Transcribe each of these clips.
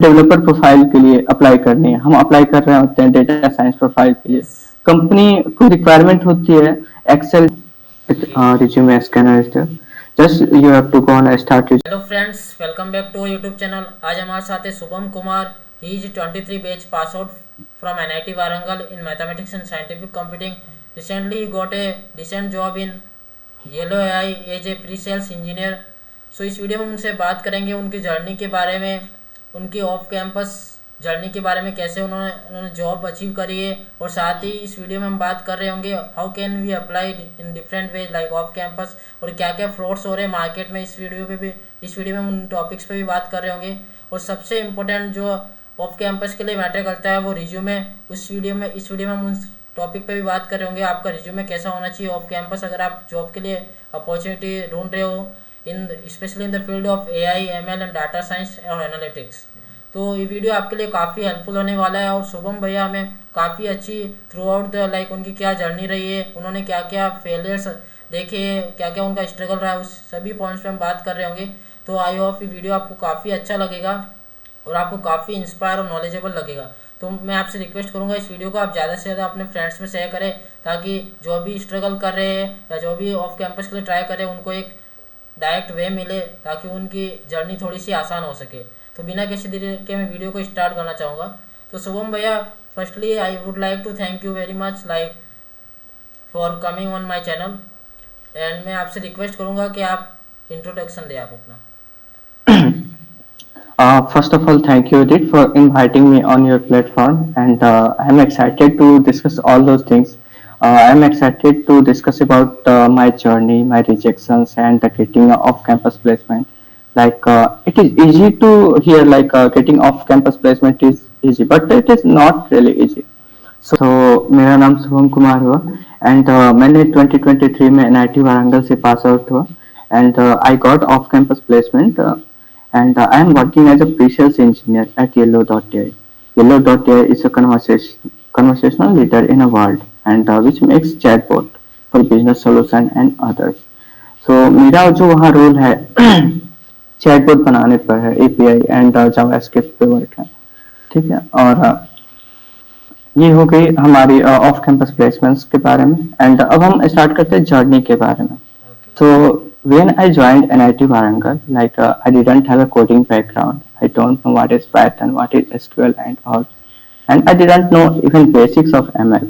Developer profile के लिए apply करनी है, हम अप्लाई कर रहे होते हैं डेटा साइंस प्रोफाइल के लिए, Yes. कंपनी को रिक्वायरमेंट होती है Excel Okay. Resume scanner is there, just you have to go and start your. Hello friends, welcome back to YouTube channel. आज हमारे साथ है Shubham Kumar. He is 23 batch pass out from NIT Warangal in mathematics and scientific computing. Recently got a decent job in Yellow AI as a pre sales engineer. So इस वीडियो में उनसे बात करेंगे उनकी जर्नी के बारे में, उनकी ऑफ कैंपस जर्नी के बारे में, कैसे उन्होंने जॉब अचीव करी है। और साथ ही इस वीडियो में हम बात कर रहे होंगे how can we apply in different ways like off campus, और क्या क्या फ्रॉड्स हो रहे हैं मार्केट में। इस वीडियो में हम उन टॉपिक्स पे भी बात कर रहे होंगे। और सबसे इम्पोर्टेंट जो ऑफ कैंपस के लिए मैटर करता है वो रिज्यूमे। इस वीडियो में हम उस टॉपिक पे भी बात कर रहे होंगे, आपका रिज्यूमे कैसा होना चाहिए ऑफ कैंपस अगर आप जॉब के लिए अपॉर्चुनिटी ढूंढ रहे हो in specially in the field of AI, ML and data science और एनालिटिक्स। तो ये वीडियो आपके लिए काफ़ी हेल्पफुल होने वाला है। और शुभम भैया हमें काफ़ी अच्छी थ्रू आउट द लाइक उनकी क्या जर्नी रही है, उन्होंने क्या क्या फेलियर्स देखे, क्या क्या उनका स्ट्रगल रहा है, उस सभी पॉइंट्स पे हम बात कर रहे होंगे। तो आई होप ये वीडियो आपको काफ़ी अच्छा लगेगा और आपको काफ़ी इंस्पायर और नॉलेजेबल लगेगा। तो मैं आपसे रिक्वेस्ट करूंगा इस वीडियो को आप ज़्यादा से ज़्यादा अपने फ्रेंड्स में शेयर करें, ताकि जो भी स्ट्रगल कर रहे हैं या जो भी ऑफ कैंपस के लिए ट्राई कर रहे हैं उनको एक डायरेक्ट वे मिले, ताकि उनकी जर्नी थोड़ी सी आसान हो सके। तो बिना किसी देरी के मैं वीडियो को स्टार्ट करना चाहूँगा। तो शुभम भैया, firstly I would like to thank you very much like for coming on my channel. And मैं आपसे रिक्वेस्ट करूँगा कि आप इंट्रोडक्शन दें आप अपना। First of all, thank you, Edith, for inviting me on your platform, and I'm excited to discuss all those things. I'm excited to discuss about my journey, my rejections, and getting off-campus placement. Like it is easy to hear, like getting off-campus placement is easy, but it is not really easy. So मेरा नाम शुभम कुमार हुआ, and मैंने 2023 में NIT Warangal से pass out हुआ, and I got off campus placement, and I am working as a pre-sales engineer at Yellow.ai. Yellow.ai is a conversational leader in a world, and which makes chatbot for business solution and others. So मेरा जो वहाँ role है chatbot बनाने पर है, API and JavaScript पे work है, ठीक है। और ये हो गई हमारी ऑफ कैंपस प्लेसमेंट्स के बारे में, एंड अब हम स्टार्ट करते हैं जर्नी के बारे में। Okay. So when I joined NIT Warangal, like I didn't have a coding background. I don't know what is Python, what is SQL and all, and I didn't know even basics of ML.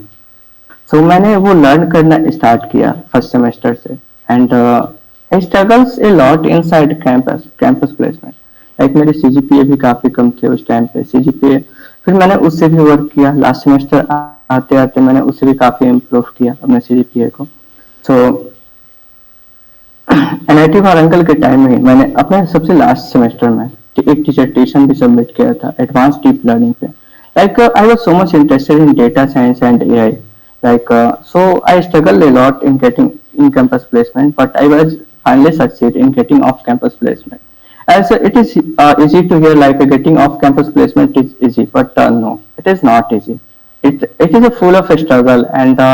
So मैंने वो learn करना start किया first semester से, and I struggles a lot inside campus placement. Like मेरे CGPA भी काफी कम थे उस टाइम पे, सीजीपीए फिर मैंने उससे भी वर्क किया, लास्ट सेमेस्टर आते आते मैंने उससे भी काफी इम्प्रूव किया अपने सीजीपीए को। सो एनआईटी वारंगल के टाइम में मैंने अपने सबसे लास्ट सेमेस्टर में एक डिसर्टेशन भी सबमिट किया था एडवांस डीप लर्निंग पे। Like I was so much interested in data science and AI, like so I struggled a lot in getting in campus placement, but I was finally succeed in getting off campus placement. As it is easy to hear like getting off campus placement is easy, but no, it is not easy. It is a full of a struggle, and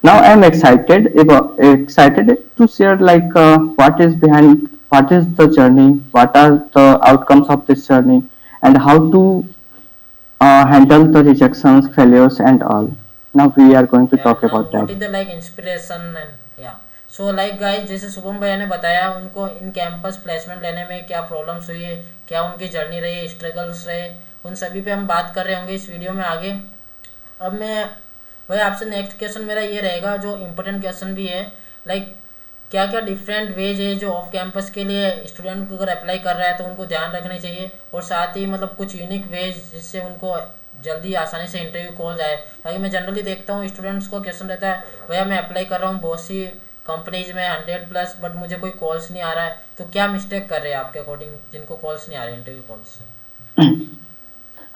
now I'm excited to share like what is behind, what is the journey, what are the outcomes of this journey, and how to handle the rejections, failures and all. Now we are going to and talk now about what that. Is the like inspiration and या so like guys, जैसे शुभम भैया ने बताया उनको in campus placement लेने में क्या problems हुई है, क्या उनकी जर्नी रही है, स्ट्रगल्स रहे, उन सभी पे हम बात कर रहे होंगे इस वीडियो में आगे। अब मैं भाई आपसे नेक्स्ट क्वेश्चन मेरा ये रहेगा, जो इम्पोर्टेंट क्वेश्चन भी है, लाइक क्या क्या डिफरेंट वेज है जो ऑफ कैंपस के लिए स्टूडेंट को अगर अप्लाई कर रहा है तो उनको ध्यान रखने चाहिए, और साथ ही मतलब कुछ यूनिक वेज जिससे उनको जल्दी आसानी से इंटरव्यू कॉल जाए। ताकि मैं जनरली देखता हूँ स्टूडेंट्स को क्वेश्चन रहता है, भैया मैं अप्लाई कर रहा हूँ बहुत सी कंपनीज में 100+, बट मुझे कोई कॉल्स नहीं आ रहा है। तो क्या मिस्टेक कर रहे हैं आपके अकॉर्डिंग जिनको कॉल्स नहीं आ रहे इंटरव्यू कॉल्स?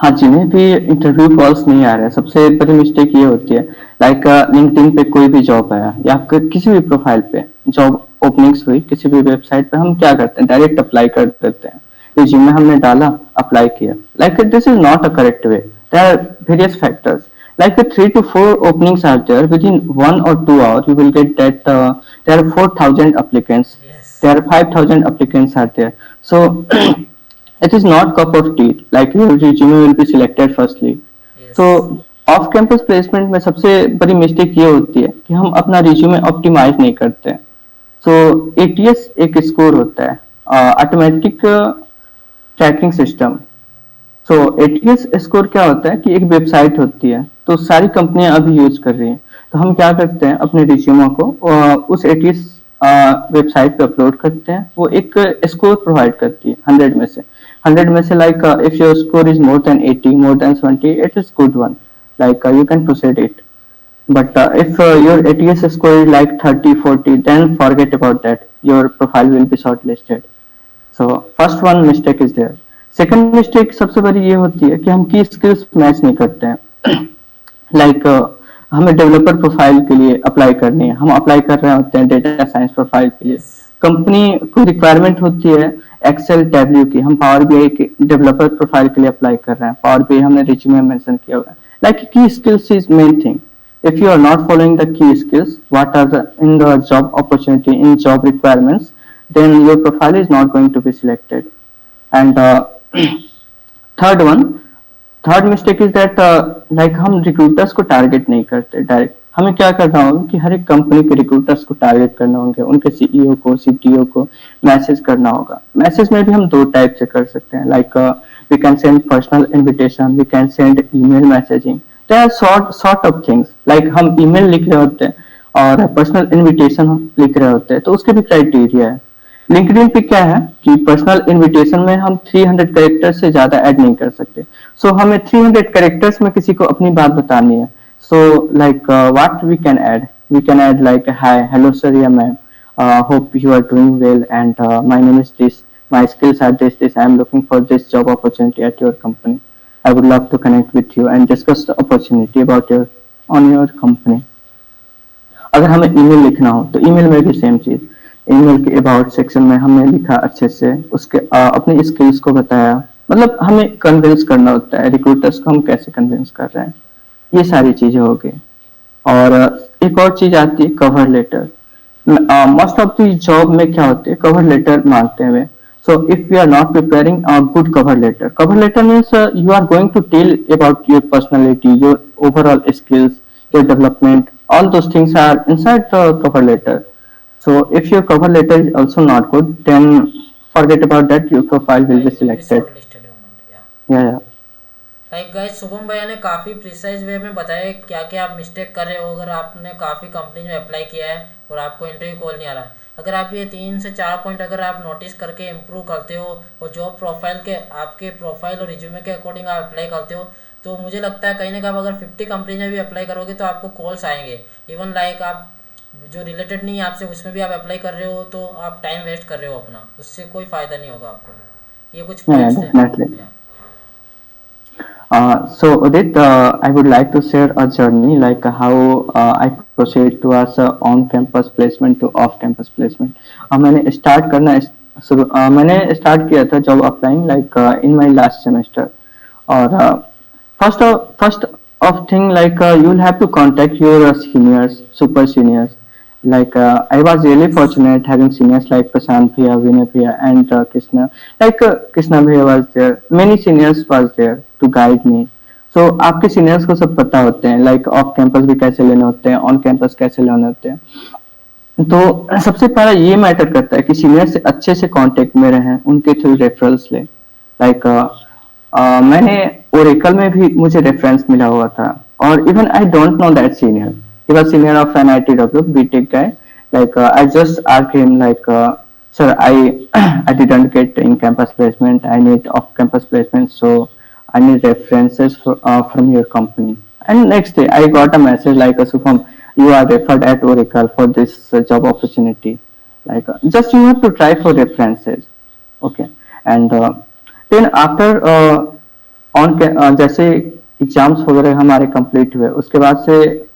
हाँ, जिन्हें भी इंटरव्यू कॉल्स नहीं आ रहे हैं, सबसे बड़ी मिस्टेक ये होती है, लाइक लिंक्डइन पे कोई भी जॉब आया या किसी भी प्रोफाइल पे जॉब ओपनिंग्स हुई किसी भी वेबसाइट पे, हम क्या करते हैं, डायरेक्ट अप्लाई कर देते हैं। रिज्यूमे हमने डाला, अप्लाई किया। Like this is not a correct way. There are various factors, like 3 to 4 openings are there, within 1 or 2 hours you will get that there are 4,000 applicants, yes. there are 5,000 applicants are there. So It is not cup of tea. Like your resume will be selected firstly. तो yes, off campus placement में सबसे बड़ी mistake ये होती है कि हम अपना रिज्यूमे ऑप्टिमाइज नहीं करते हैं. सो एटीएस एक स्कोर होता है, ऑटोमेटिक ट्रैकिंग सिस्टम. सो एटीएस स्कोर क्या होता है कि एक वेबसाइट होती है, तो सारी कंपनियां अभी यूज कर रही हैं. तो हम क्या करते हैं, अपने रिज्यूमो को उस एटीएस वेबसाइट पे अपलोड करते हैं. वो एक स्कोर प्रोवाइड करती है 100 में से. 100 में से like if your score is more than 80, more than 70, it is good one. Like you can proceed it. But if your ATS score is like 30, 40, then forget about that. Your profile will be shortlisted. So first one mistake is there. Second mistake सबसे बड़ी ये होती है कि हम की skills match नहीं करते हैं. लाइक हमें डेवलपर प्रोफाइल के लिए अप्लाई करनी है, हम अप्लाई कर रहे होते हैं डेटा साइंस प्रोफाइल के लिए. yes, कंपनी को रिक्वायरमेंट होती है एक्सेल टैब्ल्यू की, हम पावर बीआई के डेवलपर प्रोफाइल के लिए अप्लाई कर रहे हैं. पावर बीआई हमने रिज्यूमे में मेंशन किया हुआ है. Like key skills is main thing. If you are not following the key skills, what are the in the job opportunity, in job requirements, then your profile is not going to be selected. And third one, third mistake is that like हम recruiters को target नहीं करते direct. हमें क्या करना होगा कि हर एक कंपनी के रिक्रूटर्स को टारगेट करना होंगे, उनके सीईओ को, सीटीओ को मैसेज करना होगा. मैसेज में भी हम दो टाइप से कर सकते हैं. Like we can send personal invitation, we can send email messaging. There are sort of things. Like हम ईमेल लिख रहे होते हैं और पर्सनल इनविटेशन लिख रहे होते हैं, तो उसके भी क्राइटेरिया है. लिंक्डइन पे क्या है कि पर्सनल इनविटेशन में हम 300 कैरेक्टर्स से ज्यादा ऐड नहीं कर सकते. सो हमें 300 कैरेक्टर्स में किसी को अपनी बात बतानी है. So like what we can add like hi, hello sir या ma'am, hope you are doing well and my name is this, my skills are this, I am looking for this job opportunity at your company, I would love to connect with you and discuss the opportunity about your on your company. अगर हमें email लिखना हो तो email में भी same चीज. Email के about section में हमने लिखा अच्छे से, उसके अपने स्किल्स को बताया. मतलब हमें कन्विंस करना होता है रिक्रूटर्स को, हम कैसे कन्विंस कर रहे हैं, ये सारी चीजें हो गई. और एक और चीज आती है cover letter. Most of the job में क्या होते हैं, कवर लेटर मांगते हैं. So if we are not preparing a good cover letter means you are going to tell about your personality, your overall skills, your development, all those things are inside the cover letter. So if your cover letter is also not good, then forget about that, your profile will be like will be selected. shortlisted amount. Yeah. Yeah. Like guys, Shubham भैया ने काफ़ी precise वे में बताया क्या क्या आप mistake कर रहे हो अगर आपने काफ़ी कंपनी में अप्लाई किया है और आपको इंटरव्यू कॉल नहीं आ रहा है. अगर आप ये 3 से 4 पॉइंट अगर आप नोटिस करके इम्प्रूव करते हो और जॉब प्रोफाइल के आपके प्रोफाइल और रिज्यूमे के अकॉर्डिंग आप अप्लाई करते हो, तो मुझे लगता है कहीं ना कहीं आप अगर 50 कंपनी में भी अप्लाई करोगे तो आपको कॉल्स आएंगे. इवन लाइक आप जो रिलेटेड नहीं है आपसे उसमें भी आप अप्लाई कर रहे हो तो आप टाइम वेस्ट कर रहे हो अपना, उससे कोई फ़ायदा नहीं होगा आपको. ये कुछ Yeah, पॉइंट्स थे. definitely. Yeah. So Udit, I would like to share a journey like how I proceed towards on-campus placement to off-campus placement. मैंने स्टार्ट किया था job applying like in my last semester. और first of thing like you will have to contact your seniors, super seniors. Like I was really fortunate having seniors like Prashant Bhaiya, Vinay Bhaiya, and Krishna. Like Krishna Bhaiya was there. Many seniors was there to guide me. So आपके seniors को सब पता होते हैं like off campus भी कैसे लेने होते हैं, ऑन कैंपस कैसे लेने होते हैं. तो सबसे पहला ये मैटर करता है कि सीनियर से अच्छे से कांटेक्ट में रहें, उनके थ्रू रेफरल्स ले. लाइक मैंने ओरेकल में भी मुझे रेफरेंस मिला हुआ था. और even I don't know that senior, he was senior of NITW BTech guy. Like I just asked him like sir, I didn't get in campus placement, I need off campus placement, so I need references from your company. And next day I got a message like Supam, you are referred at Oracle for this job opportunity. Like just you have to try for references. Okay. And then after जैसे exams वगैरह हमारे complete हुए उसके बाद से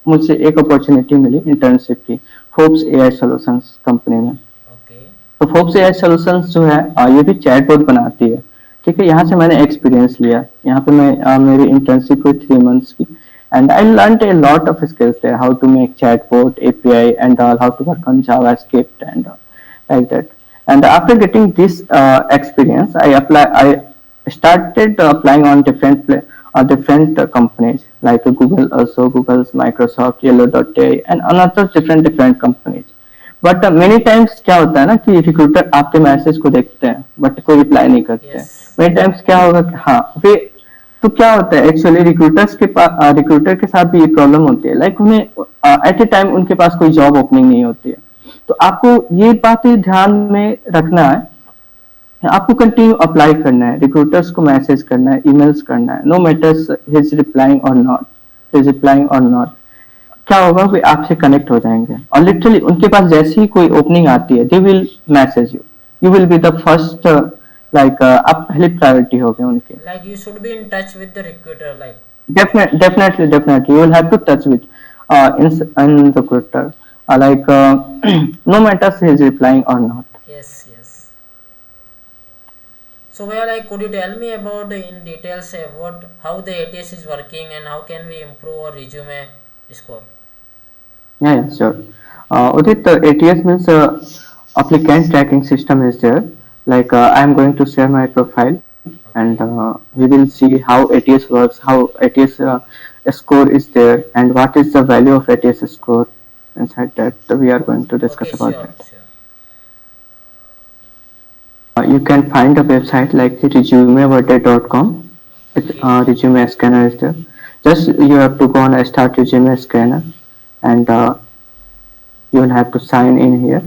मुझे एक opportunity मिली internship की फोर्ब्स एआई सॉल्यूशंस कंपनी में. ओके. तो फोर्ब्स एआई सॉल्यूशंस जो है ये भी चैटबॉट बनाती है. ठीक है, यहाँ से मैंने एक्सपीरियंस लिया. यहाँ पे मैं मेरी इंटर्नशिप हुई 3 months की and I learned a lot of skills there, how to make chatbot, API and all, how to work on JavaScript and like that. And after getting this experience, I started applying on different companies like Google, also Google's, Microsoft, Yellow.ai, and another different companies. But many times क्या होता है ना कि recruiter आपके message को देखते हैं but कोई रिप्लाई नहीं करते हैं. yes, मेनी टाइम्स क्या होगा कि हाँ वे तो क्या होता है एक्चुअली रिक्रूटर्स के पास रिक्रूटर के साथ भी ये प्रॉब्लम होती है लाइक उन्हें एट ए टाइम उनके पास कोई जॉब ओपनिंग नहीं होती है. तो आपको ये बातें ध्यान में रखना है. आपको कंटिन्यू अप्लाई करना है, रिक्रूटर्स को मैसेज करना है, ईमेल्स करना है, नो मैटर्स हिज रिप्लाइंग और नॉट, हिज रिप्लाइंग और नॉट. क्या होगा वे आपसे कनेक्ट हो जाएंगे और लिटरली उनके पास जैसे ही कोई ओपनिंग आती है they will message you. You will be the first like आप पहले प्रायोरिटी हो गए उनके. like you should be in touch with the recruiter, like Definitely you will have to touch with in the recruiter like no matter he is replying or not. yes, yes. So where like could you tell me about in details what how the ATS is working and how can we improve our resume score? Yeah, sure. Udit, ATS means applicant tracking system is there. Like I am going to share my profile, and Okay, we will see how ATS works, how ATS score is there, and what is the value of ATS score. Inside that, we are going to discuss okay, about sure, that. sure. You can find a website like resumeworday.com. It's Okay, resume scanner is there. Just you have to go on a start resume scanner, and you will have to sign in here.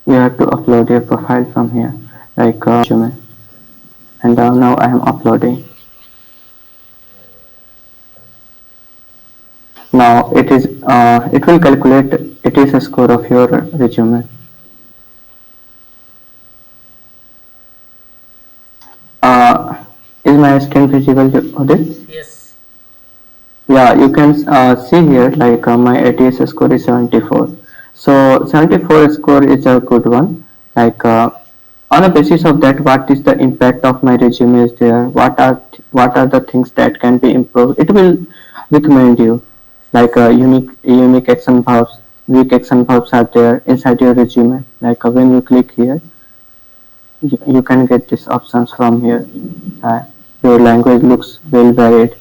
You have to upload your profile from here, like resume. And now I am uploading. Now it will calculate it is a score of your resume. Is my screen visible, Udit? yes, Yeah, you can see here like my ATS score is 74. So 74 score is a good one. Like on the basis of that, what is the impact of my resume is there? What are the things that can be improved? It will recommend you like unique action verbs, weak action verbs are there inside your resume. Like when you click here, you can get these options from here. Uh, your language looks well varied,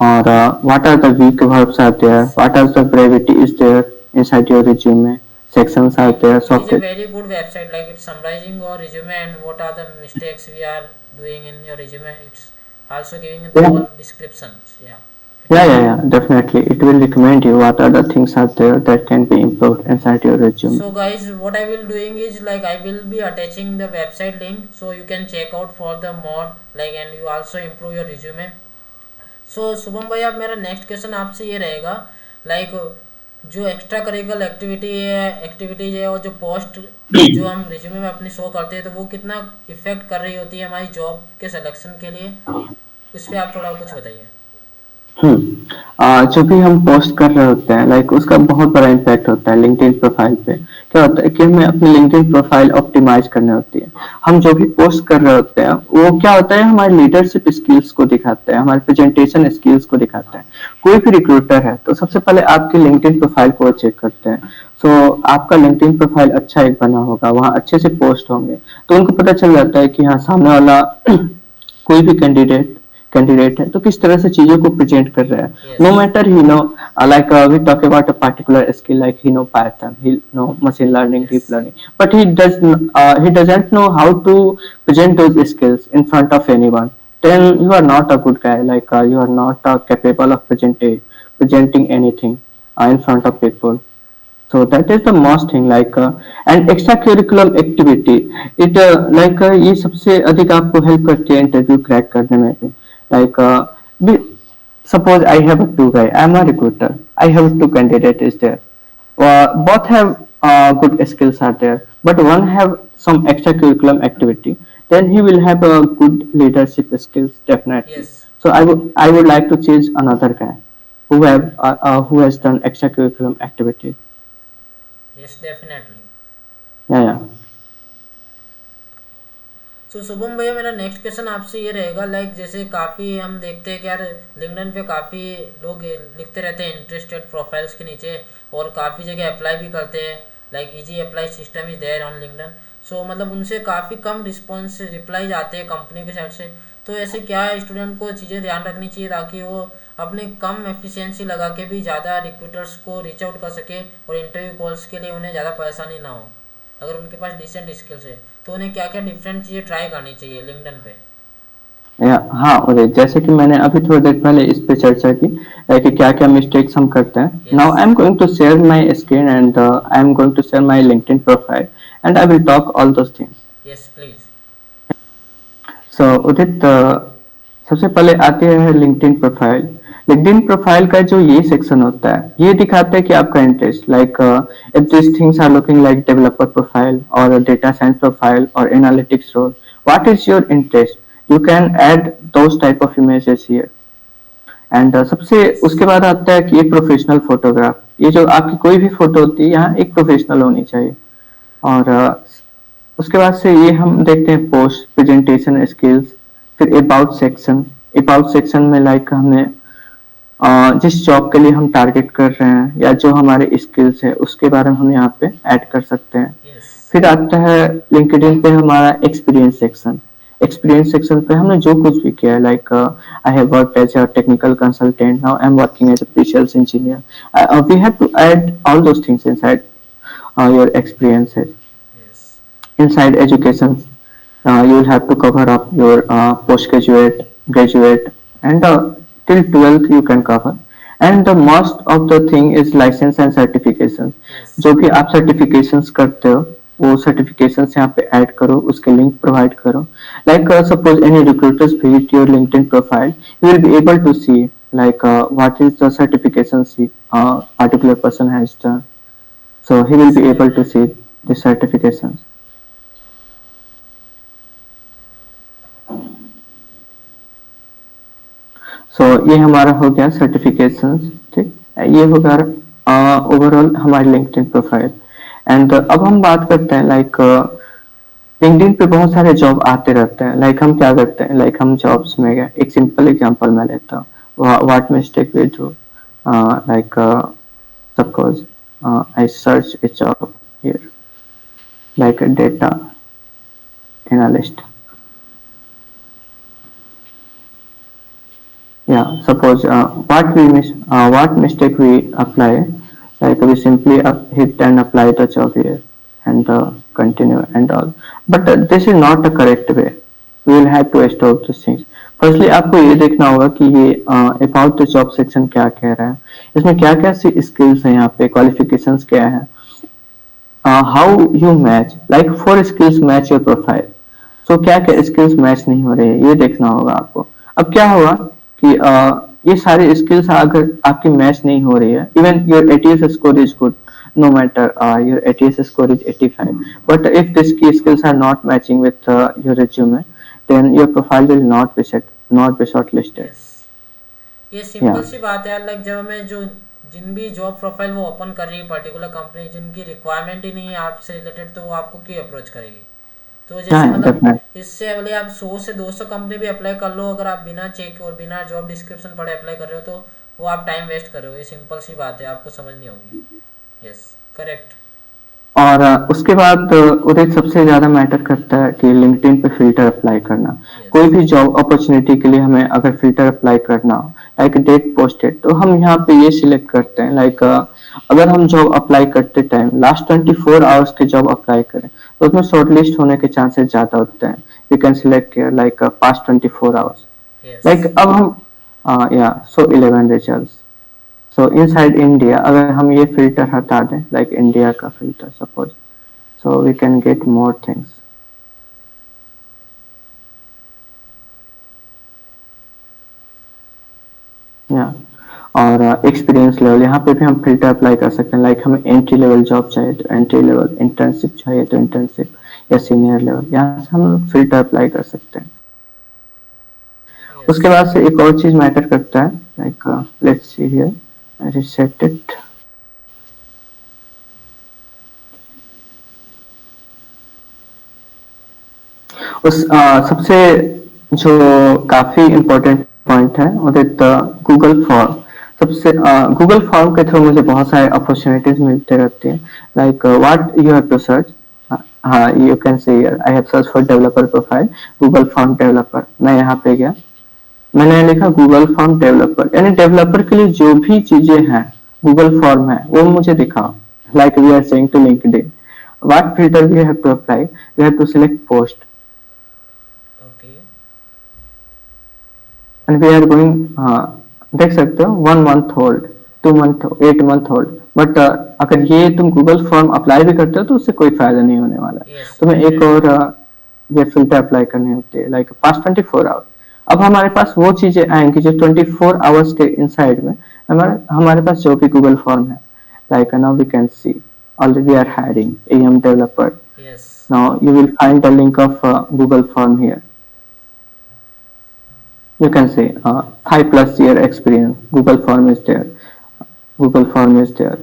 or what are the weak verbs are there, yes. what are the brevity is there inside your resume, sections are Like there, it is a software. very good website. Like it's summarizing our resume and what are the mistakes we are doing in your resume. It's also giving the Yeah, whole descriptions. Yeah, it yeah, is yeah, good. yeah, definitely. It will recommend you what are the things are there that can be improved inside your resume. So guys, what I will doing is like I will be attaching the website link so you can check out for the more like and you also improve your resume. सो शुभम भाई, अब मेरा next question आपसे ये रहेगा like जो extra curricular activities है और जो पोस्ट जो हम रिज्यूमे में अपनी शो करते हैं तो वो कितना इफेक्ट कर रही होती है हमारी जॉब के सिलेक्शन के लिए, उस पर आप थोड़ा कुछ बताइए. जो भी हम पोस्ट कर रहे होते हैं लाइक उसका बहुत बड़ा इम्पैक्ट होता है लिंक्डइन प्रोफाइल पे. क्या होता है कि हमें अपनी लिंक्डइन प्रोफाइल ऑप्टिमाइज करनी होती है. हम जो भी पोस्ट कर रहे होते हैं वो क्या होता है हमारे लीडरशिप स्किल्स को दिखाता है, हमारे प्रेजेंटेशन स्किल्स को दिखाता है. कोई भी रिक्रूटर है तो सबसे पहले आपकी लिंक्डइन प्रोफाइल को चेक करते हैं. सो आपका लिंक्डइन प्रोफाइल अच्छा एक बना होगा, वहाँ अच्छे से पोस्ट होंगे तो उनको पता चल जाता है कि हाँ सामने वाला कोई भी कैंडिडेट है तो किस तरह से चीजों को प्रेजेंट कर रहा है. नो यस, मैटर ही no like we talk about a particular skill like he know Python, he know machine learning, deep yes, learning, but he doesn't know how to present those skills in front of anyone. Then you are not a good guy. Like you are not capable of presenting anything in front of people. So that is the most thing like and extracurricular activity it like ये सबसे अधिक आपको help करती है interview crack करने में भी. like suppose I have a two guy, I am a recruiter, I have two candidate is there, both have good skills are there but one have some extracurricular activity, then he will have a good leadership skills definitely. Yes, So I would like to choose another guy who has done extracurricular activity. Yes, definitely. Yeah, yeah. सो शुभम भैया, मेरा next question आपसे ये रहेगा, like जैसे काफ़ी हम देखते हैं कि यार लिंक्डइन पे काफ़ी लोग लिखते रहते हैं इंटरेस्टेड प्रोफाइल्स के नीचे, और काफ़ी जगह अप्लाई भी करते हैं, like easy apply system is there on LinkedIn. So मतलब उनसे काफ़ी कम रिस्पॉन्स रिप्लाई आते हैं कंपनी के साइड से। तो ऐसे क्या स्टूडेंट को चीज़ें ध्यान रखनी चाहिए ताकि वो अपने कम एफिशिएंसी लगा के भी ज़्यादा रिक्रूटर्स को रीच आउट कर सके, और इंटरव्यू कॉल्स के लिए उन्हें ज़्यादा परेशानी ना हो, अगर उनके पास डिसेंट स्किल्स है तो उन्हें क्या क्या डिफरेंट चीज़ें ट्राई करनी चाहिए लिंक्डइन पे? हाँ, और जैसे कि मैंने अभी थोड़ी देर पहले इस पे चर्चा की कि क्या क्या मिस्टेक्स हम करते हैं। Yes. Now I am going to share my screen and I am going to share my LinkedIn profile and I will talk all those things. Yes please. So Udit, सबसे पहले आती है लिंक्डइन प्रोफाइल। लिंक्डइन प्रोफाइल का जो ये section होता है, ये दिखाता है कि आपका interest, like if this things are looking like developer profile और डेटा साइंस प्रोफाइल और analytics role, what is your interest, you can add those type of images here. And सबसे यस। उसके बाद आता है कि एक प्रोफेशनल फोटोग्राफ। ये जो आपकी कोई भी फोटो होती है, यहाँ एक प्रोफेशनल होनी चाहिए। और उसके बाद से ये हम देखते हैं पोस्ट प्रेजेंटेशन स्किल्स। फिर अबाउट सेक्शन। अबाउट सेक्शन में लाइक हमें जिस जॉब के लिए हम टारगेट कर रहे हैं या जो हमारे स्किल्स है उसके बारे में हम यहाँ पे ऐड कर सकते हैं। यस। फिर आता है लिंक्डइन पे हमारा एक्सपीरियंस सेक्शन। एक्सपीरियंस सेक्शन पे हमने जो कुछ भी किया है, like I have worked as a technical consultant, now I am working as a presales engineer, we have to add all those things inside your experiences. Yes. Inside education, you will have to cover up your postgraduate, graduate, and till 12th you can cover. And the most of the thing is license and certifications. Yes. जो भी आप certifications करते हो, वो certifications यहाँ पे add करो, उसके link provide करो. Like suppose any recruiters visit your LinkedIn profile, you will be able to see like what is the certifications he particular person has done. So he will yes be able to exactly. see the certifications. सो ये हमारा हो गया certifications. ठीक, ये हो गया overall हमारी LinkedIn profile. And अब हम बात करते हैं लाइक लिंक्डइन पे बहुत सारे जॉब आते रहते हैं। लाइक हम क्या करते हैं, लाइक हम जॉब्स में गए, एक सिंपल एग्जांपल मैं लेता हूँ, what mistake we do, like suppose I search a job here like a data analyst. Yeah, suppose what mistake we apply, like we simply hit and apply the job here and continue and all. But this is not the correct way. We will have to stop these things. Firstly, आपको ये देखना होगा कि ये about the job section क्या कह रहा है, इसमें क्या क्या सी skills हैं, यहाँ पे qualifications क्या है, how you match, like 4 skills match your profile. So क्या क्या स्किल्स मैच नहीं हो रहे हैं, ये देखना होगा आपको। अब क्या होगा कि ये सारे स्किल्स अगर आपकी मैच नहीं हो रही है, even your ATS score is good, no matter your ATS score is 85, but if these key skills are not matching with your resume, then your profile will not be shortlisted. Yes. ये Yeah. Simple सी बात है यार, like जब हमें जो जिन भी job profile वो open कर रही है पर्टिकुलर कंपनी, जिनकी रिक्वायरमेंट ही नहीं है आपसे रिलेटेड, तो वो आपको क्यों अप्रोच करेगी? तो जैसे Yeah, मतलब definitely. इससे अगले आप 100 से 200 कंपनी भी अप्लाई कर लो, अगर आप बिना चेक और बिना जॉब डिस्क्रिप्शन पढ़े अप्लाई कर रहे हो तो वो आप टाइम वेस्ट कर रहे हो। ये सिंपल सी बात है, आपको समझनी होगी। Yes, correct. और उसके बाद उदित, सबसे ज्यादा मैटर करता है कि लिंक्डइन पे फिल्टर अप्लाई करना। यस। कोई भी जॉब अपॉर्चुनिटी के लिए हमें अगर फिल्टर अप्लाई करना हो, लाइक डेट पोस्टेड, तो हम यहाँ पे ये सिलेक्ट करते हैं, लाइक अगर हम जॉब अप्लाई करते टाइम लास्ट 24 आवर्स के जॉब अप्लाई करें तो उसमें शॉर्टलिस्ट होने के चांसेस ज्यादा होते हैं। You can select like past 24 hours. Yes. Like अब हम या सो 11 रिजल्ट। सो इनसाइड इंडिया अगर हम ये फिल्टर हटा दें, लाइक इंडिया का filter suppose, so we can get more things. Yeah. और एक्सपीरियंस लेवल यहाँ पे भी हम फिल्टर अप्लाई कर सकते हैं, लाइक हमें एंट्री लेवल जॉब चाहिए तो एंट्री लेवल, इंटर्नशिप चाहिए तो इंटर्नशिप, या सीनियर लेवल, यहाँ से हम फिल्टर अप्लाई कर सकते हैं। यस। उसके बाद से एक और चीज मैटर करता है, like let's see here, reset it. सबसे जो काफी इम्पोर्टेंट पॉइंट है उदित, गूगल फॉर्म। सबसे गूगल फॉर्म के थ्रू मुझे बहुत सारे अपॉर्चुनिटीज मिलते रहती हैं, like what you have to search. हाँ, you can see I have search for developer profile, Google form developer. मैं यहाँ पे गया, मैंने लिखा गूगल फॉर्म डेवलपर, यानी डेवलपर के लिए जो भी चीजें हैं गूगल फॉर्म है वो मुझे दिखाओ। Like we are saying to LinkedIn, what filter we have to apply, we have to select post okay. And we are going, देख सकते हो 1 month old, 2 month, 8 month old. But अगर ये तुम गूगल फॉर्म अप्लाई भी करते हो तो उससे कोई फायदा नहीं होने वाला है। यस तुम्हें एक डेफिनेटली। और ये फिल्टर अप्लाई करनी होती है, लाइक पास्ट 24 आवर। अब हमारे पास वो चीजें आएंगी जो 24 आवर्स के इनसाइड में हमारे हमारे पास जो भी गूगल फॉर्म है, like now we can see already are hiring AM developer. Yes now you will find the link of Google form here. You can say 5+ year experience, Google form is there, Google form is there,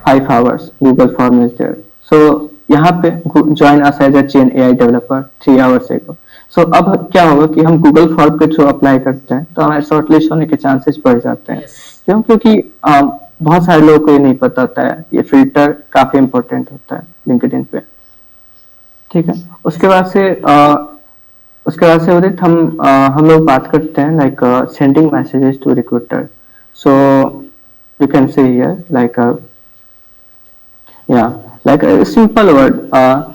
5 hours, Google form is there. So यहाँ पे join us as a chain AI developer 3 hours ago. So अब क्या होगा कि हम Google form के through apply करते हैं तो हमारे शॉर्टलिस्ट होने के चांसेस बढ़ जाते हैं। यस क्यों? क्योंकि बहुत सारे लोगों को ये नहीं पता होता है, ये फिल्टर काफी इंपॉर्टेंट होता है लिंक्डइन पे। ठीक है, उसके बाद से उदित हम लोग बात करते हैं like sending messages to recruiter. So you can say here like yeah, like a simple word,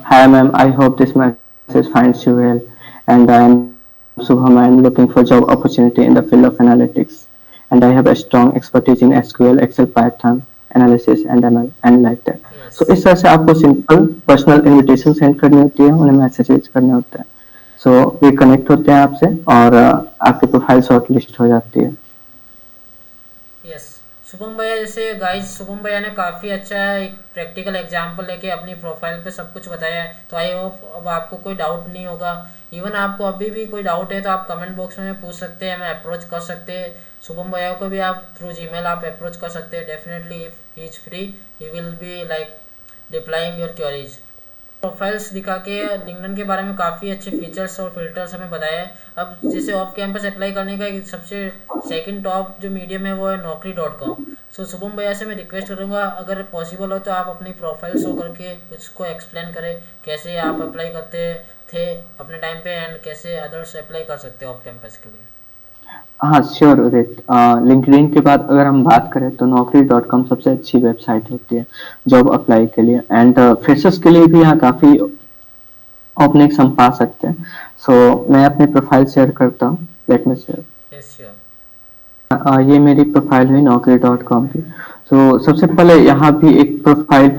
hi ma'am, I hope this message finds you well, and I am Subham, I am looking for job opportunity in the field of analytics, and I have a strong expertise in SQL, Excel, Python, analysis and ML and like that. Yes So इस तरह से आपको simple personal invitation send करनी होती है, उन्हें messages करने होते हैं। सो वे कनेक्ट होते हैं आपसे और आपकी प्रोफाइल शॉर्ट लिस्ट हो जाती है। यस। शुभम भैया, जैसे गाइस शुभम भैया ने काफ़ी अच्छा एक प्रैक्टिकल एग्जांपल लेके अपनी प्रोफाइल पे सब कुछ बताया है, तो आई होप अब आपको कोई डाउट नहीं होगा। इवन आपको अभी भी कोई डाउट है तो आप कमेंट बॉक्स में पूछ सकते हैं, हमें अप्रोच कर सकते हैं। शुभम भैया को भी आप थ्रू जीमेल आप अप्रोच कर सकते हैं। Definitely if he is free he will be like replying your queries. Profiles दिखा के लिंक्डइन के बारे में काफ़ी अच्छे फीचर्स और फिल्टर्स हमें बताया है। अब जैसे ऑफ कैंपस अप्लाई करने का एक सबसे सेकंड टॉप जो मीडियम है वो है naukri.com। सो शुभम भैया से मैं रिक्वेस्ट करूँगा अगर पॉसिबल हो तो आप अपनी प्रोफाइल शो करके उसको एक्सप्लेन करें कैसे आप अप्लाई करते थे अपने टाइम पे एंड कैसे अदर्स अप्लाई कर सकते हैं ऑफ कैंपस के लिए। हाँ श्योर उदित, लिंक्डइन के बाद अगर हम बात करें तो naukri.com सबसे अच्छी वेबसाइट होती है जॉब अप्लाई के लिए, एंड फ्रेशर्स के लिए भी यहाँ काफ़ी ओपनिंग्स हम पा सकते हैं। सो मैं अपनी प्रोफाइल शेयर करता हूँ, let me share. Yes sure. ये मेरी प्रोफाइल हुई naukri.com की। तो सबसे पहले यहाँ भी एक प्रोफाइल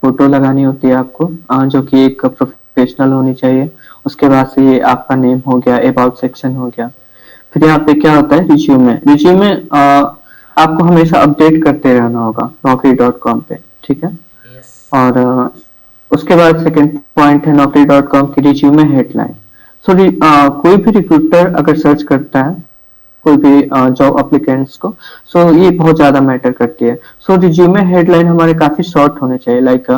फोटो लगानी होती है आपको, जो कि एक प्रोफेशनल होनी चाहिए। उसके बाद से ये आपका नेम हो गया, अबाउट सेक्शन हो गया। फिर यहाँ पे क्या होता है, रिज्यूमे। रिज्यूमे आपको हमेशा अपडेट करते रहना होगा naukri.com पे, ठीक है। यस और उसके बाद सेकंड पॉइंट है naukri.com की रिज्यूमे हेडलाइन। सो कोई भी रिक्रूटर अगर सर्च करता है कोई भी जॉब एप्लीकेंट्स को, सो ये बहुत ज्यादा मैटर करती है। सो रिज्यूमे हेडलाइन हमारे काफी शॉर्ट होने चाहिए, like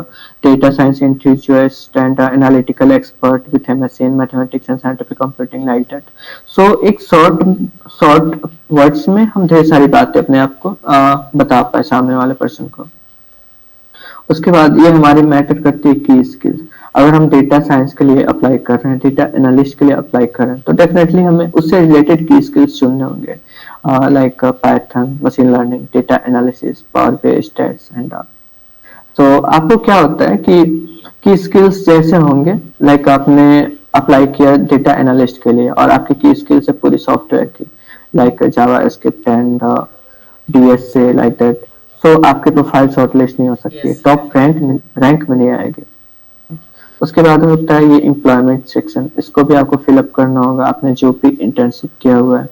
data science enthusiast and analytical expert with MSc in mathematics and scientific computing, like that. So एक शॉर्ट वर्ड्स में हम ढेर सारी बातें अपने आप को बता पाए सामने वाले पर्सन को। उसके बाद ये हमारी मैटर करती है की स्किल्स। अगर हम डेटा साइंस के लिए अप्लाई कर रहे हैं, डेटा एनालिस्ट के लिए अप्लाई कर रहे हैं, तो डेफिनेटली हमें उससे रिलेटेड की स्किल्स चुनने होंगे, like Python, machine learning, data analysis, power BI, stats and all. तो आपको क्या होता है कि स्किल्स जैसे होंगे, लाइक आपने अप्लाई किया डेटा एनालिस्ट के लिए और आपकी की स्किल्स है पूरी सॉफ्टवेयर की, like Java script and DS से, लाइक दैट। सो आपकी प्रोफाइल शॉर्टलिस्ट नहीं हो सकती, यस टॉप रैंक में नहीं आएगी। उसके बाद होता है ये एम्प्लॉयमेंट सेक्शन। इसको भी आपको फिलअप करना होगा, आपने जो भी इंटर्नशिप किया हुआ है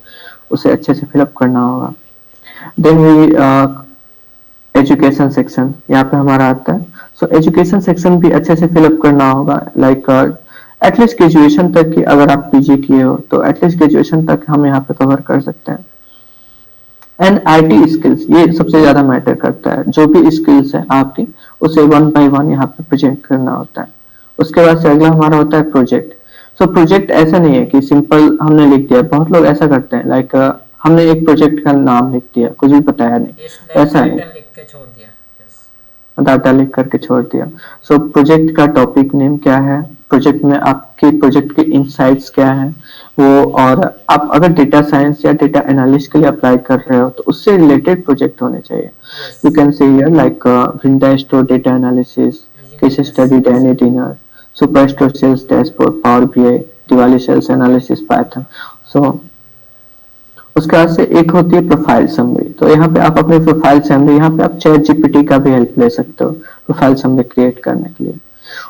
उसे अच्छे से फिलअप करना होगा। देन वी एजुकेशन सेक्शन यहाँ पे हमारा आता है। सो एजुकेशन सेक्शन भी अच्छे से फिलअप करना होगा, लाइक एटलीस्ट ग्रेजुएशन तक की, अगर आप पीजी किए हो तो एटलीस्ट ग्रेजुएशन तक हम यहाँ पे कवर कर सकते हैं। एंड आईटी स्किल्स, ये सबसे ज्यादा मैटर करता है। जो भी स्किल्स है आपकी उसे 1 by 1 यहाँ पे प्रेजेंट करना होता है। उसके बाद से अगला हमारा होता है प्रोजेक्ट। तो प्रोजेक्ट ऐसा नहीं है कि सिंपल हमने लिख दिया, बहुत लोग ऐसा करते हैं लाइक हमने एक प्रोजेक्ट का नाम लिख दिया, कुछ भी बताया इस नहीं, लाइक ऐसा नहीं, टाइटल लिख के छोड़ दिया। यस। डाटा लिख करके छोड़ दिया। सो प्रोजेक्ट का टॉपिक नेम क्या है, प्रोजेक्ट में आपके प्रोजेक्ट के इनसाइट्स क्या है वो, और आप अगर डेटा साइंस या डेटा एनालिस्ट के लिए अप्लाई कर रहे हो तो उससे रिलेटेड प्रोजेक्ट होने चाहिए। Yes. You can say here like Vrinda store data analysis, using case Windows study CS. Danny dinner, super store sales dashboard, power BI, Diwali sales analysis, Python. So उसके बाद से एक होती है प्रोफाइल समरी, तो यहाँ पे आप अपनी प्रोफाइल समरी, यहाँ पे आप चैट जीपीटी का भी हेल्प ले सकते हो प्रोफाइल समरी क्रिएट करने के लिए।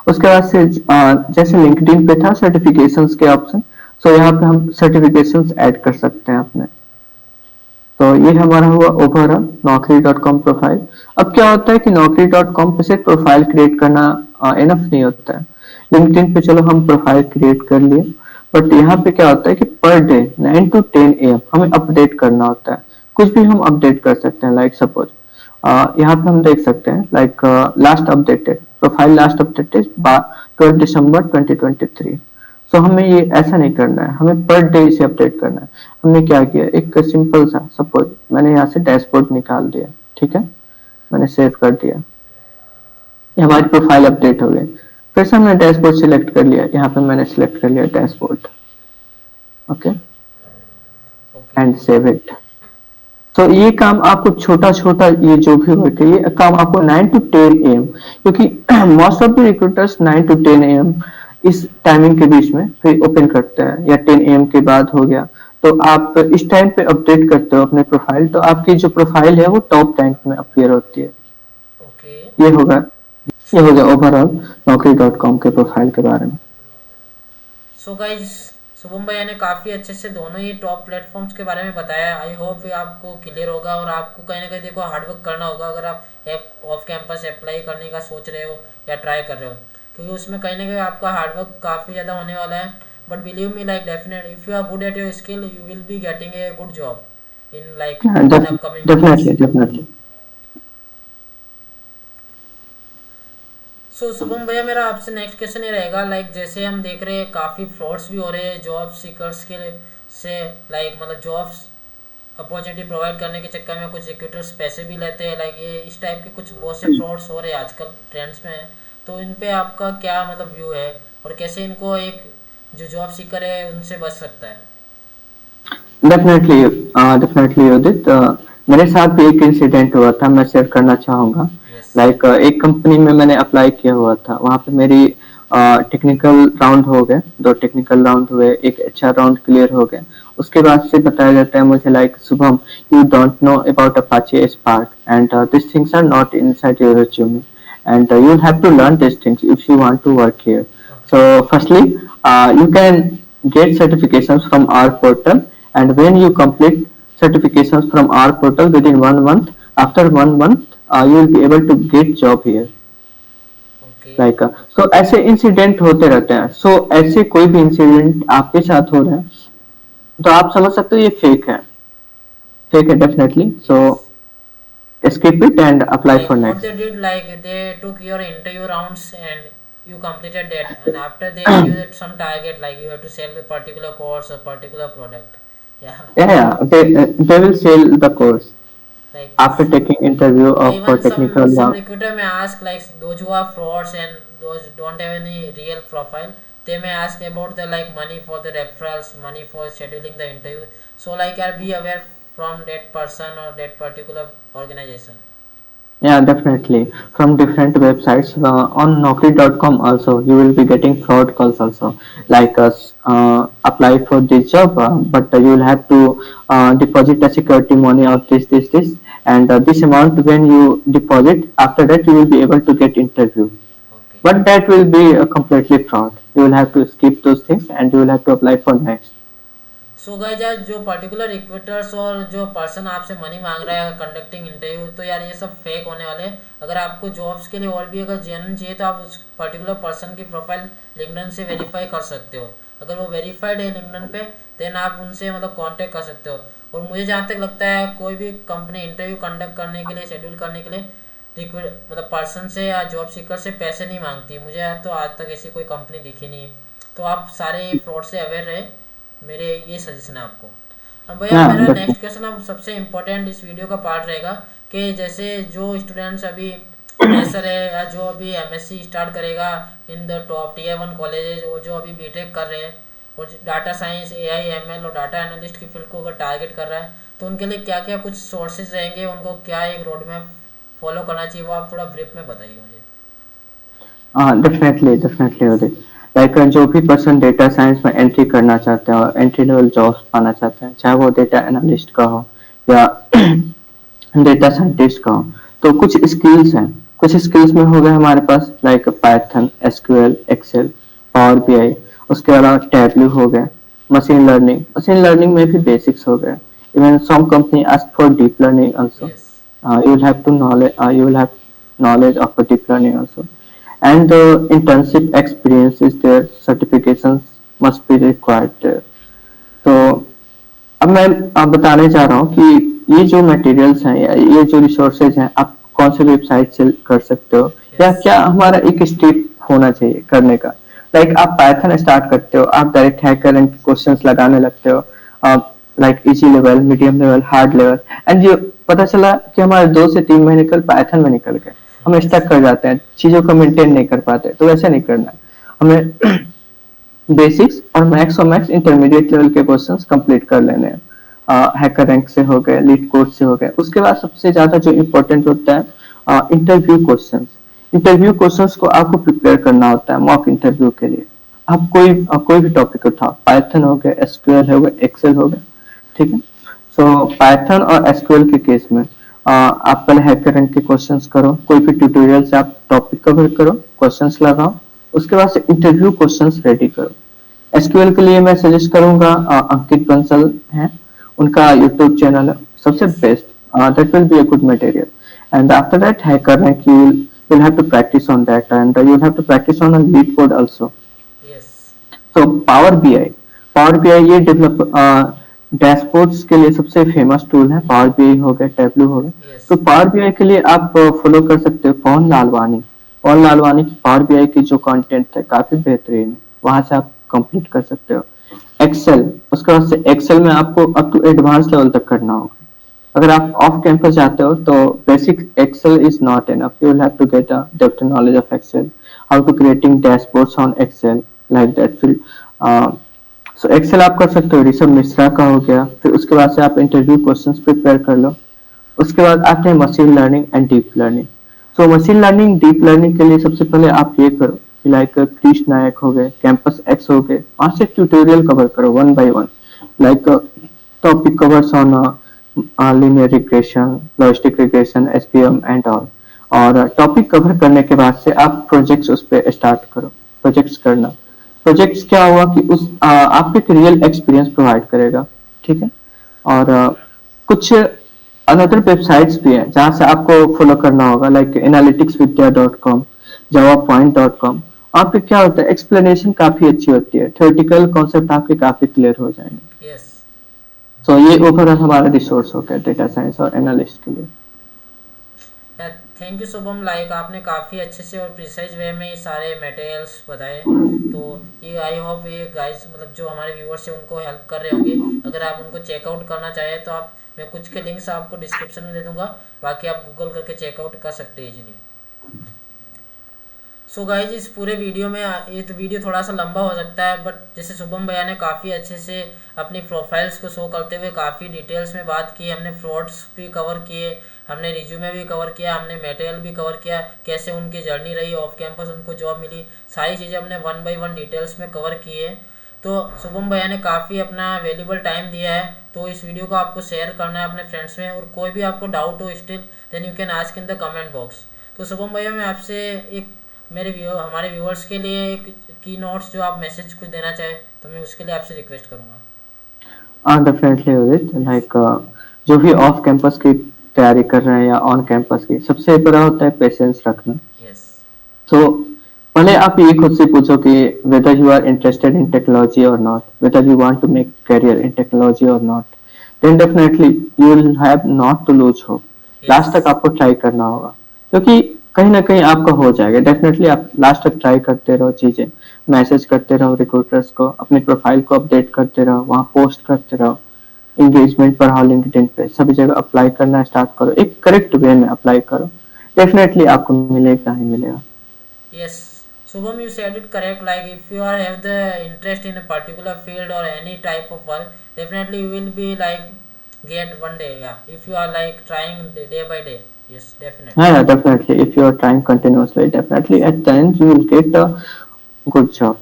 उसके बाद से जैसे लिंक्डइन पे था सर्टिफिकेशंस के ऑप्शन, सो यहाँ पे हम सर्टिफिकेशंस ऐड कर सकते हैं अपने। तो ये हमारा हुआ ओवरऑल नौकरी डॉट कॉम प्रोफाइल। अब क्या होता है कि नौकरी डॉट कॉम पे सिर्फ प्रोफाइल क्रिएट करना इनफ नहीं होता है। लिंक्डइन पे चलो हम प्रोफाइल क्रिएट कर लिए, बट यहाँ पे क्या होता है कि पर डे 9 to 10 AM हमें अपडेट करना होता है। कुछ भी हम अपडेट कर सकते हैं, लाइक सपोज यहाँ पे हम देख सकते हैं like last updated profile, last updated 12 दिसंबर 2023। सो हमें ये ऐसा नहीं करना है, हमें पर डे इसे अपडेट करना है। हमने क्या किया, एक सिंपल सा सपोज मैंने यहाँ से डैशबोर्ड निकाल दिया, ठीक है, मैंने सेव कर दिया, ये हमारी प्रोफाइल अपडेट हो गई। फिर से हमने डैशबोर्ड सिलेक्ट कर लिया, यहाँ पे मैंने सिलेक्ट कर लिया dashboard, okay, okay. And save it. तो ये काम आपको छोटा छोटा, ये जो भी वर्क है ये काम आपको 9 to 10 AM, क्योंकि most of the recruiters 9 to 10 AM इस टाइमिंग के बीच में फिर ओपन करते हैं, या 10 AM के बाद हो गया, तो आप इस टाइम पे अपडेट करते हो अपने प्रोफाइल, तो आपकी जो प्रोफाइल है वो टॉप रैंक में अपीयर होती है। ओके। ये होगा, ये हो गया ओवरऑल नौकरी डॉट कॉम के प्रोफाइल के बारे में। सो गाइज, शुभम भैया ने काफ़ी अच्छे से दोनों ही टॉप प्लेटफॉर्म्स के बारे में बताया। आई होप ये आपको क्लियर होगा, और आपको कहीं ना कहीं देखो हार्डवर्क करना होगा अगर आप ऐप ऑफ कैंपस अप्लाई करने का सोच रहे हो या ट्राई कर रहे हो, क्योंकि उसमें कहीं ना कहीं आपका हार्डवर्क काफ़ी ज़्यादा होने वाला है। But believe me, like definite if you are good at your skill you will be getting a good job in like in upcoming months. Definitely definitely. So Shubham भैया, मेरा आपसे नेक्स्ट क्वेश्चन ये रहेगा, लाइक जैसे हम देख रहे हैं काफ़ी फ्रॉड्स भी हो रहे हैं जॉब सीकर्स के से, लाइक मतलब जॉब्स अपॉर्चुनिटी प्रोवाइड करने के चक्कर में कुछ रिक्रूटर्स पैसे भी लेते हैं, लाइक ये इस टाइप के कुछ बहुत से फ्रॉड्स हो रहे हैं आजकल ट्रेंड्स में हैं। तो इन पे आपका क्या मतलब व्यू है, और कैसे इनको एक जो जॉब सीकर है उनसे बच सकता है? डेफिनेटली, डेफिनेटली उदित, मेरे साथ भी एक इंसिडेंट हुआ था, मैं शेयर करना चाहूंगा। यस। लाइक एक कंपनी में मैंने अप्लाई किया हुआ था, वहां पे मेरी टेक्निकल राउंड हो गए, 2 टेक्निकल राउंड हुए, एक एचआर राउंड क्लियर हो गया। उसके बाद से बताया जाता है मुझे like Shubham, you don't know about Apache Spark and this things are not inside your resume, and you will have to learn these things if you want to work here. Okay. So firstly, you can get certifications from our portal, and when you complete certifications from our portal within 1 month, after 1 month you will be able to get job here. Okay. Like so ऐसे incident होते रहते हैं, so ऐसे कोई भी incident आपके साथ हो रहा है तो आप समझ सकते हो ये फेक है, फेक है definitely. So yes. skip it and apply Like for what next. they did, like they took your interview rounds and you completed that, and after they give you that some target, like you have to sell a particular course or particular product. Yeah. Yeah, yeah, they will sell the course Like after taking interview or of even technical some recruiter may ask, like those who are frauds and those don't have any real profile, they may ask about the like money for the referrals, money for scheduling the interview. So like I'll be aware from that person or that particular organization. Yeah, definitely. From different websites on Naukri.com also, you will be getting fraud calls also. Like apply for this job, but you will have to deposit a security money of this, and this amount when you deposit, after that you will be able to get interview. Okay. But that will be a completely fraud. You will have to skip those things and you will have to apply for next. So guys यार, जो particular recruiters और जो person आपसे money मांग रहा है conducting interview, तो यार ये सब फेक होने वाले हैं। अगर आपको जॉब्स के लिए और भी अगर जेन्युइन चाहिए तो आप उस पर्टिकुलर पर्सन की प्रोफाइल लिंक्डइन से वेरीफाई कर सकते हो। अगर वो वेरीफाइड है लिंक्डइन पे, देन आप उनसे मतलब कांटेक्ट कर सकते हो। और मुझे जहाँ तक लगता है कोई भी कंपनी इंटरव्यू कंडक्ट करने के लिए, शेड्यूल करने के लिए मतलब पर्सन से या जॉब सीकर से पैसे नहीं मांगती। मुझे तो आज तक ऐसी कोई कंपनी दिखी नहीं। तो आप सारे फ्रॉड से अवेयर रहे, मेरे ये सजेशन है आपको। अब भैया हाँ, मेरा नेक्स्ट डेफिनेटली। क्वेश्चन अब सबसे इम्पोर्टेंट इस वीडियो का पार्ट रहेगा कि जैसे जो स्टूडेंट्स अभी फ्रेशर है या जो अभी एमएससी स्टार्ट करेगा in the top tier 1 colleges, और जो अभी बीटेक कर रहे हैं और डाटा साइंस एआई एमएल और डाटा एनालिस्ट की फील्ड को अगर टारगेट कर रहा है, तो उनके लिए क्या क्या कुछ सोर्सेज रहेंगे, उनको क्या एक रोड मैप फॉलो करना चाहिए, वो आप थोड़ा ब्रीफ में बताइए मुझे। हाँ, डेफिनेटली डेफिनेटली उदित। लाइक जो भी पर्सन डेटा साइंस में एंट्री करना चाहते हैं और एंट्री लेवल जॉब्स पाना चाहते हैं, चाहे वो डेटा एनालिस्ट का हो या डेटा साइंटिस्ट का हो, तो कुछ स्किल्स हैं। कुछ स्किल्स में हो गए हमारे पास like Python, SQL, Excel, power BI. उसके अलावा टैबलू हो गए, मशीन लर्निंग में भी बेसिक्स हो गए। Even some company ask for deep learning also. Yes. You will have knowledge of a deep learning also, and the internship experience is there, certifications must be required there. तो अब मैं आप बताने जा रहा हूँ कि ये जो मटेरियल्स हैं या ये जो रिसोर्सेज हैं, आप कौन से वेबसाइट से कर सकते हो, या यस। क्या हमारा एक स्टेप होना चाहिए करने का। लाइक आप पाइथन स्टार्ट करते हो, आप डायरेक्ट हैकर एंड क्वेश्चंस लगाने लगते हो, आप like easy level, medium level, hard level, and ये पता चला कि हमारे 2 से 3 महीने कल पाइथन में निकल गए, हम यस। स्टक कर जाते हैं, चीजों को मेंटेन नहीं कर पाते। तो वैसे नहीं करना है हमें। बेसिक्स और मैक्स इंटरमीडिएट लेवल के क्वेश्चंस कंप्लीट कर लेने हैं। हैकर रैंक से हो गए, लीड कोड से हो गए। उसके बाद सबसे ज्यादा जो इम्पोर्टेंट होता है इंटरव्यू क्वेश्चंस। इंटरव्यू क्वेश्चंस को आपको प्रिपेयर करना होता है मॉक इंटरव्यू के लिए। आप कोई भी टॉपिक उठाओ, पाइथन हो गया, एसक्यूएल हो गया, एक्सेल हो गया, ठीक है। सो पाइथन और एसक्यूएल के केस में आप पहले हैकर रैंक के क्वेश्चंस करो, कोई भी ट्यूटोरियल से आप टॉपिक कवर करो, क्वेश्चंस लगाओ, उसके बाद से इंटरव्यू क्वेश्चंस रेडी करो। एसक्यूएल के लिए मैं सजेस्ट करूंगा अंकित बंसल है, उनका यूट्यूब चैनल है सबसे yes. Best. That will be a good material. And after that hacker rank, you'll have to practice on that, and you'll have to practice on a lead code also. Yes. So power BI ये develop dashboards के लिए सबसे famous tool है। Power BI हो गया, tableau हो गया। Yes. तो पावर बीआई के लिए आप फॉलो कर सकते हो पवन लालवानी की पावर बीआई की जो कंटेंट है काफी बेहतरीन है, वहां से आप कंप्लीट कर सकते हो। एक्सेल, उसके बाद से एक्सेल में आपको अप टू एडवांस लेवल तक करना होगा। अगर आप ऑफ कैंपस जाते हो तो basic Excel is not enough, you will have to get a depth knowledge of Excel, how to creating dashboards on Excel, like that. फिर सो एक्सेल आप कर सकते हो, ऋषभ मिश्रा का हो गया। फिर उसके बाद से आप इंटरव्यू क्वेश्चंस प्रिपेयर कर लो। उसके बाद आते हैं machine learning and deep learning. So machine learning deep learning के लिए सबसे पहले आप ये करो कि लाइक क्रिश नायक हो गए, कैंपस एक्स हो गए, वहां से ट्यूटोरियल कवर करो one by one. Like topic covers on linear regression, logistic regression, SPM and all. और टॉपिक कवर करने के बाद से आप प्रोजेक्ट्स उस पर स्टार्ट करो, प्रोजेक्ट्स करना। प्रोजेक्ट्स क्या हुआ कि आपको एक रियल एक्सपीरियंस प्रोवाइड करेगा, ठीक है। और कुछ अनदर वेबसाइट्स भी हैं जहाँ से आपको फॉलो करना होगा, लाइक analyticsvidya.com, javapoint.com। आपके क्या होता है, एक्सप्लेनेशन काफी अच्छी होती है, थ्योरेटिकल कॉन्सेप्ट आपके काफी क्लियर हो जाएंगे। यस। तो ये ओवरऑल हमारा रिसोर्स हो गया डेटा साइंस और एनालिस्ट के लिए। थैंक यू शुभम, लाइक आपने काफ़ी अच्छे से और प्रिसाइज वे में ये सारे मटेरियल्स बताए। तो ये आई होप ये गाइस मतलब जो हमारे व्यूअर्स हैं उनको हेल्प कर रहे होंगे। अगर आप उनको चेकआउट करना चाहें तो आप, मैं कुछ के लिंक्स आपको डिस्क्रिप्शन में दे दूंगा, बाकी आप गूगल करके चेकआउट कर सकते हैं इजीली। सो गाइज इस पूरे वीडियो में ये तो वीडियो थोड़ा सा लंबा हो सकता है, बट जैसे शुभम भैया ने काफ़ी अच्छे से अपनी प्रोफाइल्स को शो करते हुए काफ़ी डिटेल्स में बात की। हमने फ्रॉड्स भी कवर किए, हमने रिज्यूमे भी कवर किया, हमने मटेरियल भी कवर किया, कैसे उनकी जर्नी रही ऑफ कैंपस, उनको जॉब मिली, सारी चीज़ें हमने 1 बाय 1 डिटेल्स में कवर की है। तो शुभम भैया ने काफ़ी अपना वैल्यूबल टाइम दिया है, तो इस वीडियो को आपको शेयर करना है अपने फ्रेंड्स में, और कोई भी आपको डाउट हो still then you can ask in the comment box. तो शुभम भैया मैं आपसे एक हमारे व्यूअर्स के लिए एक की नोट्स जो आप मैसेज कुछ देना चाहे तो मैं उसके लिए आपसे रिक्वेस्ट करूँगा। हाँ, डेफिनेटली उदित। लाइक जो भी ऑफ कैंपस की तैयारी कर रहे हैं या ऑन कैंपस की, सबसे बड़ा होता है पेशेंस रखना। यस। तो पहले आप ये खुद से पूछो कि whether you are interested in technology or not, whether you want to make career in technology or not, then definitely you will have not to lose hope। Yes. Last तक आपको ट्राई करना होगा, क्योंकि कहीं ना कहीं आपका हो जाएगा डेफिनेटली। आप लास्ट तक ट्राई करते रहो चीजें, मैसेज करते रहो रिक्रूटर्स को, अपनी प्रोफाइल को अपडेट करते रहो, वहाँ पोस्ट करते रहो, एंगेजमेंट बढ़ाओ, लिंक्डइन पे सभी जगह अप्लाई करना स्टार्ट करो, एक करेक्ट वे में अप्लाई करो, डेफिनेटली आपको मिलेगा ही मिलेगा। Yes, Shubham, you said it correct. Like if you are have the interest in a particular field or any type of work, definitely you will be like get one day. Yeah, if you are like trying day by day. Yes, definitely. Yeah, definitely. If you are trying continuously, definitely at the end you will get a good job.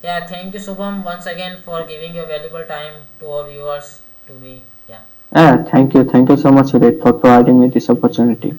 Yeah, thank you, Shubham, once again for giving your valuable time to our viewers, to me. Yeah. Yeah, thank you so much, Udit, for providing me this opportunity.